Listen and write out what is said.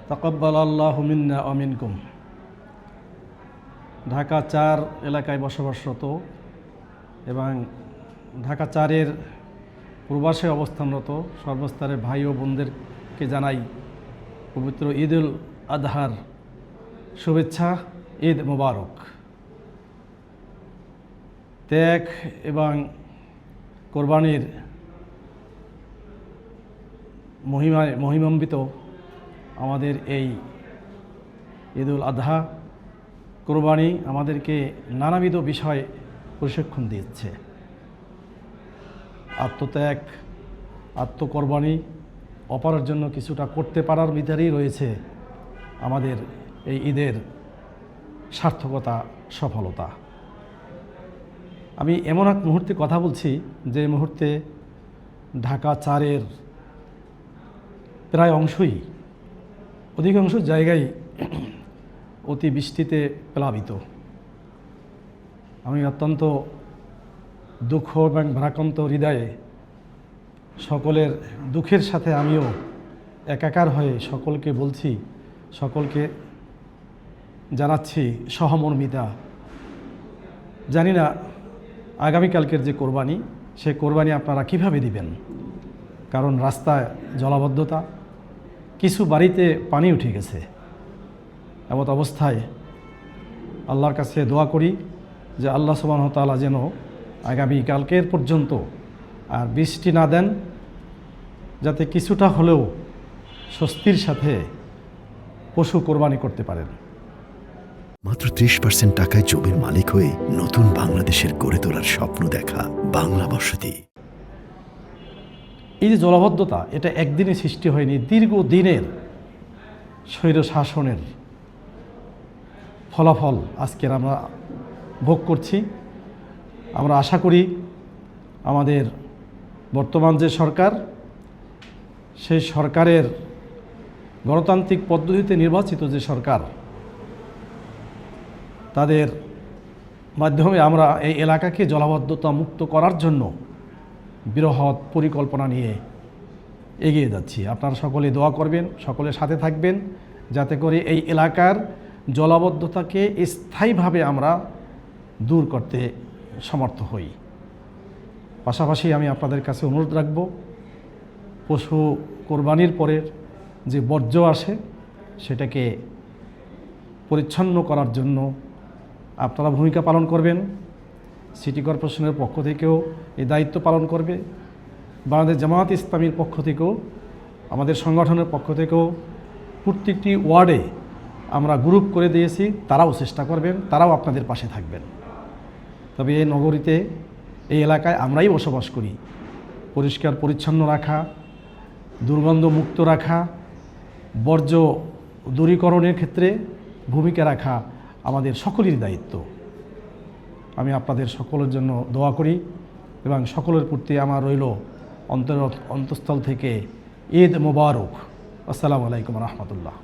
তাকাব্বালাল্লাহু মিন্না ওয়া মিনকুম। ঢাকা ৪ এলাকায় বসবাসরত এবং ঢাকা ৪-এর প্রবাসে অবস্থানরত সর্বস্তরের ভাই ও বোনদেরকে জানাই পবিত্র ঈদুল আজহার শুভেচ্ছা। ঈদ মোবারক। ত্যাগ এবং কোরবানির মহিমান্বিত আমাদের এই ঈদুল আজহা কোরবানি আমাদেরকে নানাবিধ বিষয় প্রশিক্ষণ দিচ্ছে। আত্মত্যাগ, আত্মকোরবানি, অপরের জন্য কিছুটা করতে পারার ভিতরেই রয়েছে আমাদের এই ঈদের সার্থকতা, সফলতা। আমি এমন এক মুহূর্তে কথা বলছি যে মুহূর্তে ঢাকা ৪-এর প্রায় অংশই, অধিকাংশ জায়গায় অতিবৃষ্টিতে প্লাবিত। আমি অত্যন্ত দুঃখ এবং ভারাক্রান্ত হৃদয়ে সকলের দুঃখের সাথে আমিও একাকার হয়ে সকলকে বলছি, সকলকে জানাচ্ছি সহমর্মিতা। জানি না আগামীকালকের যে কোরবানি, সে কোরবানি আপনারা কিভাবে দিবেন, কারণ রাস্তায় জলাবদ্ধতা, কিছু বাড়িতে পানি উঠে গেছে। এমত অবস্থায় আল্লাহর কাছে দোয়া করি যে আল্লাহ সুবহানাহু ওয়া তাআলা যেন আগামীকালকের পর্যন্ত আর বৃষ্টি না দেন, যাতে কিছুটা হলেও স্বস্তির সাথে পশু কোরবানি করতে পারেন। মাত্র 30% টাকায় জমির মালিক হয়ে নতুন বাংলাদেশের গড়ে তোলার স্বপ্ন দেখা বাংলা বসতি। এই যে জলাবদ্ধতা, এটা একদিনে সৃষ্টি হয়নি, দীর্ঘদিনের স্বৈর শাসনের ফলাফল আজকের আমরা ভোগ করছি। আমরা আশা করি আমাদের বর্তমান যে সরকার, সেই সরকারের গণতান্ত্রিক পদ্ধতিতে নির্বাচিত যে সরকার, তাদের মাধ্যমে আমরা এই এলাকাকে জলাবদ্ধতা মুক্ত করার জন্য বৃহৎ পরিকল্পনা নিয়ে এগিয়ে যাচ্ছি। আপনারা সকলে দোয়া করবেন, সকলের সাথে থাকবেন, যাতে করে এই এলাকার জলাবদ্ধতাকে স্থায়ীভাবে আমরা দূর করতে সমর্থ হই। পাশাপাশি আমি আপনাদের কাছে অনুরোধ রাখব, পশু কোরবানির পরের যে বর্জ্য আসে সেটাকে পরিচ্ছন্ন করার জন্য আপনারা ভূমিকা পালন করবেন। সিটি কর্পোরেশনের পক্ষ থেকেও এই দায়িত্ব পালন করবে। বাংলাদেশ জামায়াত ইসলামীর পক্ষ থেকেও, আমাদের সংগঠনের পক্ষ থেকেও প্রত্যেকটি ওয়ার্ডে আমরা গ্রুপ করে দিয়েছি, তারাও চেষ্টা করবেন, তারাও আপনাদের পাশে থাকবেন। তবে এই নগরীতে, এই এলাকায় আমরাই বসবাস করি। পরিষ্কার পরিচ্ছন্ন রাখা, দুর্গন্ধ মুক্ত রাখা, বর্জ্য দূরীকরণের ক্ষেত্রে ভূমিকা রাখা আমাদের সকলেরই দায়িত্ব। আমি আপনাদের সকলের জন্য দোয়া করি এবং সকলের প্রতি আমার রইল অন্তঃস্থল থেকে ঈদ মোবারক। আসসালামু আলাইকুম রহমতুল্লাহ।